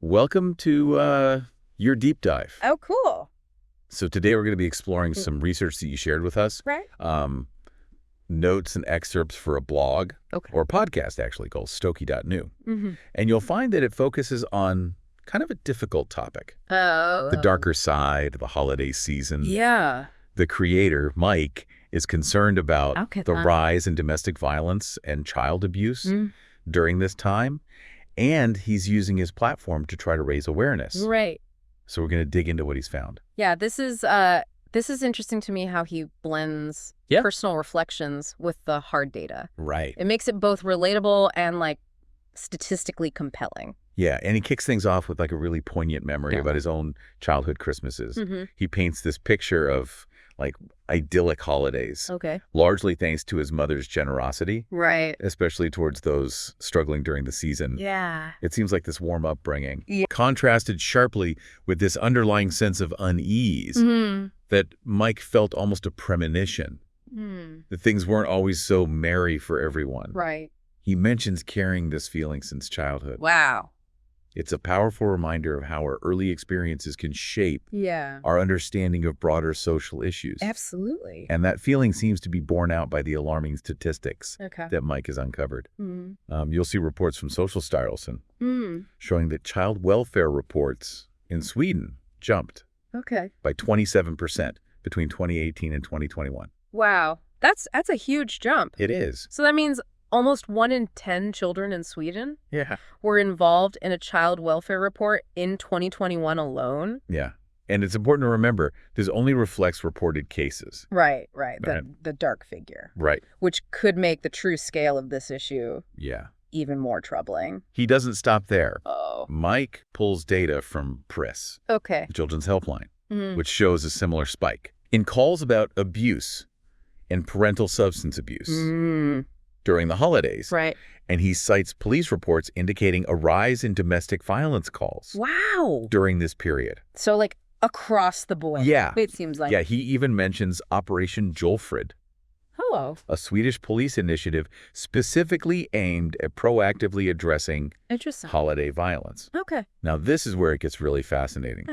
Welcome to your deep dive. Oh, cool. So today we're going to be exploring some research that you shared with us. Right. Notes and excerpts for a blog or a podcast, actually, called Stokie.new. And you'll find that it focuses on kind of a difficult topic. The darker side of the holiday season. Yeah. The creator, Mike, is concerned about the rise in domestic violence and child abuse during this time. And he's using his platform to try to raise awareness. Right. So we're going to dig into what he's found. Yeah, this is interesting to me how he blends personal reflections with the hard data. Right. It makes it both relatable and like statistically compelling. Yeah, and he kicks things off with like a really poignant memory about his own childhood Christmases. He paints this picture of like idyllic holidays. Largely thanks to his mother's generosity. Right. Especially towards those struggling during the season. Yeah. It seems like this warm upbringing. Contrasted sharply with this underlying sense of unease that Mike felt almost a premonition. That things weren't always so merry for everyone. Right. He mentions carrying this feeling since childhood. Wow. It's a powerful reminder of how our early experiences can shape our understanding of broader social issues. Absolutely. And that feeling seems to be borne out by the alarming statistics that Mike has uncovered. You'll see reports from Social Styrelsen showing that child welfare reports in Sweden jumped by 27% between 2018 and 2021. Wow. That's a huge jump. It is. So that means almost 1 in 10 children in Sweden were involved in a child welfare report in 2021 alone. Yeah. And it's important to remember, this only reflects reported cases. Right. The dark figure. Right. Which could make the true scale of this issue even more troubling. He doesn't stop there. Mike pulls data from PRIS, the Children's Helpline, which shows a similar spike in calls about abuse and parental substance abuse during the holidays. Right. And he cites police reports indicating a rise in domestic violence calls. Wow. During this period. So like across the board. Yeah. It seems like. Yeah, he even mentions Operation Jolfrid. Hello. A Swedish police initiative specifically aimed at proactively addressing holiday violence. Now, this is where it gets really fascinating.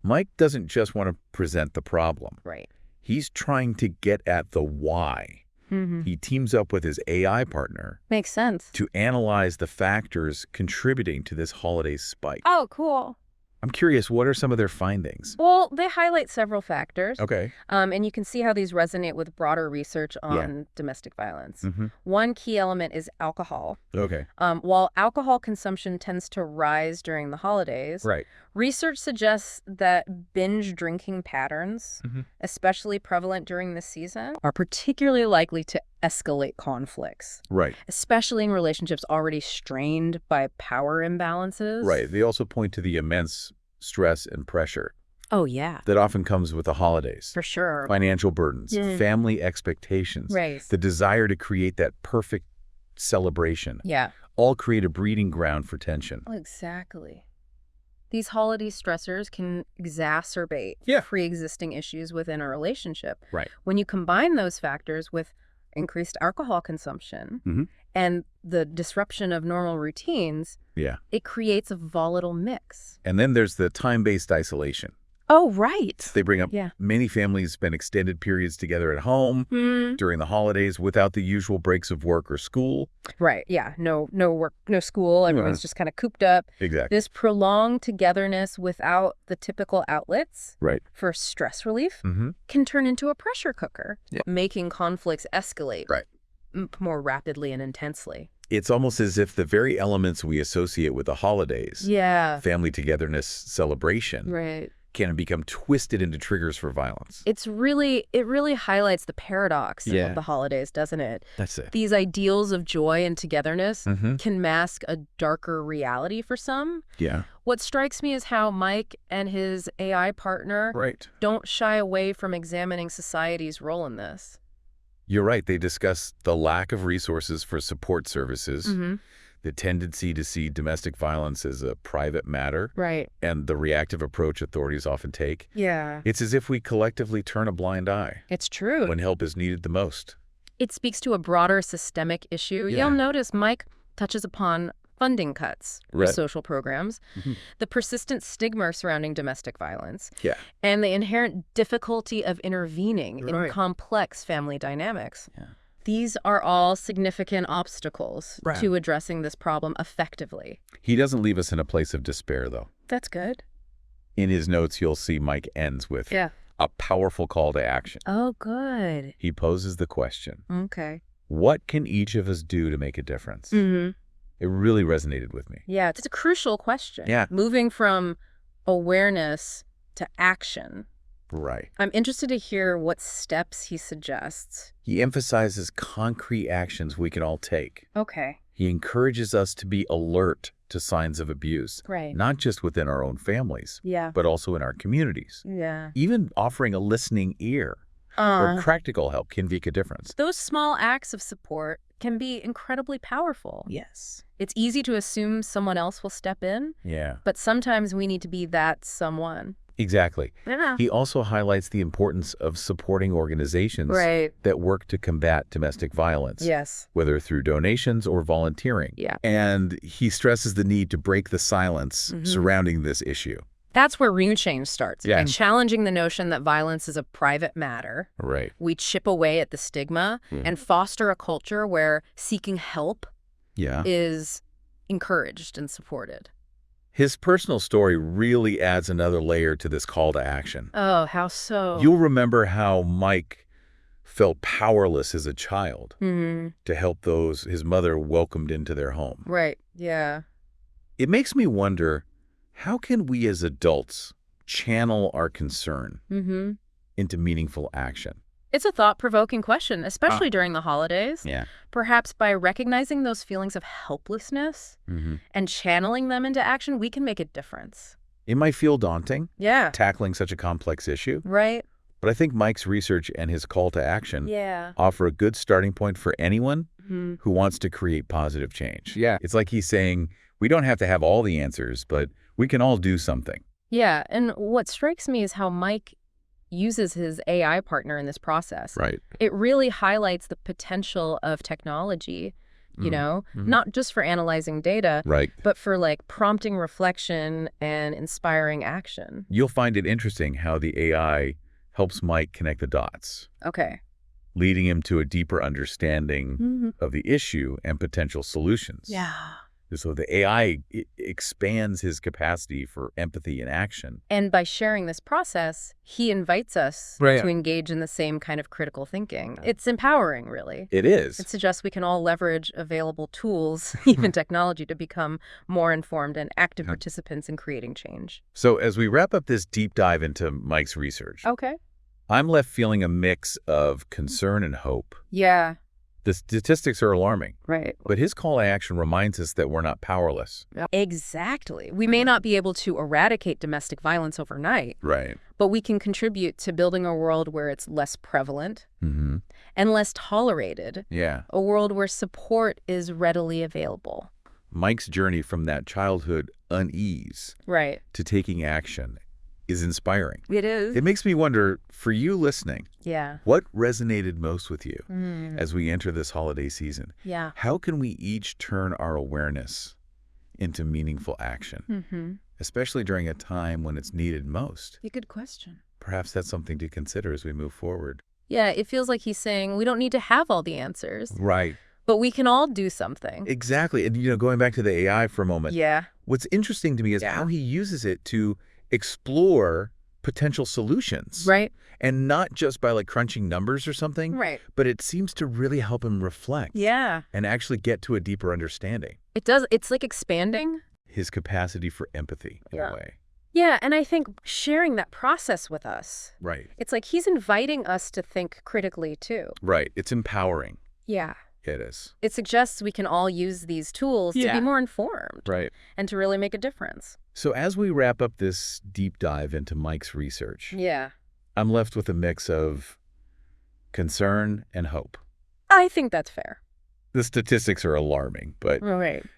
Mike doesn't just want to present the problem. Right. He's trying to get at the why. He teams up with his AI partner. Makes sense. To analyze the factors contributing to this holiday spike. Oh, cool. I'm curious, what are some of their findings? Well, they highlight several factors. And you can see how these resonate with broader research on domestic violence. One key element is alcohol. While alcohol consumption tends to rise during the holidays, research suggests that binge drinking patterns, especially prevalent during this season, are particularly likely to escalate conflicts. Especially in relationships already strained by power imbalances. They also point to the immense stress and pressure. That often comes with the holidays. For sure. Financial burdens, family expectations, the desire to create that perfect celebration. All create a breeding ground for tension. Exactly. These holiday stressors can exacerbate pre-existing issues within a relationship. When you combine those factors with increased alcohol consumption and the disruption of normal routines, it creates a volatile mix. And then there's the time-based isolation. They bring up many families spend extended periods together at home during the holidays without the usual breaks of work or school. No work, no school. Everyone's just kind of cooped up. This prolonged togetherness without the typical outlets for stress relief can turn into a pressure cooker, making conflicts escalate more rapidly and intensely. It's almost as if the very elements we associate with the holidays, family togetherness, celebration, can become twisted into triggers for violence. It really highlights the paradox of the holidays, doesn't it? That's it. These ideals of joy and togetherness can mask a darker reality for some. What strikes me is how Mike and his AI partner don't shy away from examining society's role in this. You're right. They discuss the lack of resources for support services, the tendency to see domestic violence as a private matter, and the reactive approach authorities often take. It's as if we collectively turn a blind eye. It's true. When help is needed the most. It speaks to a broader systemic issue. You'll notice Mike touches upon funding cuts for social programs, the persistent stigma surrounding domestic violence, and the inherent difficulty of intervening in complex family dynamics. These are all significant obstacles to addressing this problem effectively. He doesn't leave us in a place of despair, though. That's good. In his notes, you'll see Mike ends with a powerful call to action. Oh, good. He poses the question. Okay. What can each of us do to make a difference? It really resonated with me. Yeah, it's a crucial question. Yeah. Moving from awareness to action. Right. I'm interested to hear what steps he suggests. He emphasizes concrete actions we can all take. Okay. He encourages us to be alert to signs of abuse. Right. Not just within our own families, but also in our communities. Yeah. Even offering a listening ear or practical help can make a difference. Those small acts of support can be incredibly powerful. Yes. It's easy to assume someone else will step in. Yeah. But sometimes we need to be that someone. Exactly. Yeah. He also highlights the importance of supporting organizations that work to combat domestic violence. Yes. Whether through donations or volunteering. Yeah. And he stresses the need to break the silence surrounding this issue. That's where real change starts. Yeah. And challenging the notion that violence is a private matter. Right. We chip away at the stigma and foster a culture where seeking help is encouraged and supported. His personal story really adds another layer to this call to action. Oh, how so? You'll remember how Mike felt powerless as a child to help those his mother welcomed into their home. Right, yeah. It makes me wonder, how can we as adults channel our concern into meaningful action? It's a thought-provoking question, especially during the holidays. Yeah. Perhaps by recognizing those feelings of helplessness and channeling them into action, we can make a difference. It might feel daunting, tackling such a complex issue. Right. But I think Mike's research and his call to action offer a good starting point for anyone who wants to create positive change. Yeah. It's like he's saying, we don't have to have all the answers, but we can all do something. Yeah, and what strikes me is how Mike uses his AI partner in this process. Right. It really highlights the potential of technology, you know, not just for analyzing data, but for like prompting reflection and inspiring action. You'll find it interesting how the AI helps Mike connect the dots. Okay. Leading him to a deeper understanding of the issue and potential solutions. Yeah. So the AI expands his capacity for empathy and action. And by sharing this process, he invites us to engage in the same kind of critical thinking. It's empowering, really. It is. It suggests we can all leverage available tools, even technology, to become more informed and active participants in creating change. So as we wrap up this deep dive into Mike's research, I'm left feeling a mix of concern and hope. Yeah. The statistics are alarming. Right. But his call to action reminds us that we're not powerless. Exactly. We may not be able to eradicate domestic violence overnight. Right. But we can contribute to building a world where it's less prevalent and less tolerated. Yeah. A world where support is readily available. Mike's journey from that childhood unease to taking action is inspiring. It is. It makes me wonder, for you listening, what resonated most with you as we enter this holiday season? Yeah. How can we each turn our awareness into meaningful action, especially during a time when it's needed most? A good question. Perhaps that's something to consider as we move forward. Yeah, it feels like he's saying we don't need to have all the answers. Right. But we can all do something. Exactly. And, you know, going back to the AI for a moment. Yeah. What's interesting to me is how he uses it to explore potential solutions. Right. And not just by like crunching numbers or something. Right. But it seems to really help him reflect. Yeah. And actually get to a deeper understanding. It does. It's like expanding his capacity for empathy in a way. Yeah, and I think sharing that process with us. Right. It's like he's inviting us to think critically too. Right. It's empowering. Yeah. It is. It suggests we can all use these tools to be more informed. Right. And to really make a difference. So as we wrap up this deep dive into Mike's research, I'm left with a mix of concern and hope. I think that's fair. The statistics are alarming, but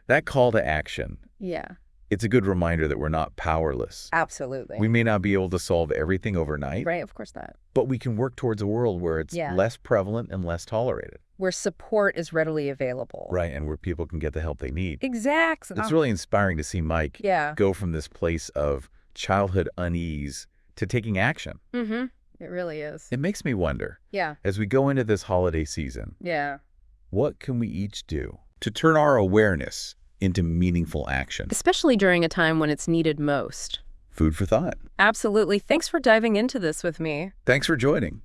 that call to action, it's a good reminder that we're not powerless. Absolutely. We may not be able to solve everything overnight. Right, of course not. But we can work towards a world where it's less prevalent and less tolerated. where support is readily available. Right, and where people can get the help they need. Exactly. It's really inspiring to see Mike go from this place of childhood unease to taking action. Mm-hmm. It really is. It makes me wonder, as we go into this holiday season, what can we each do to turn our awareness into meaningful action? Especially during a time when it's needed most. Food for thought. Absolutely. Thanks for diving into this with me. Thanks for joining.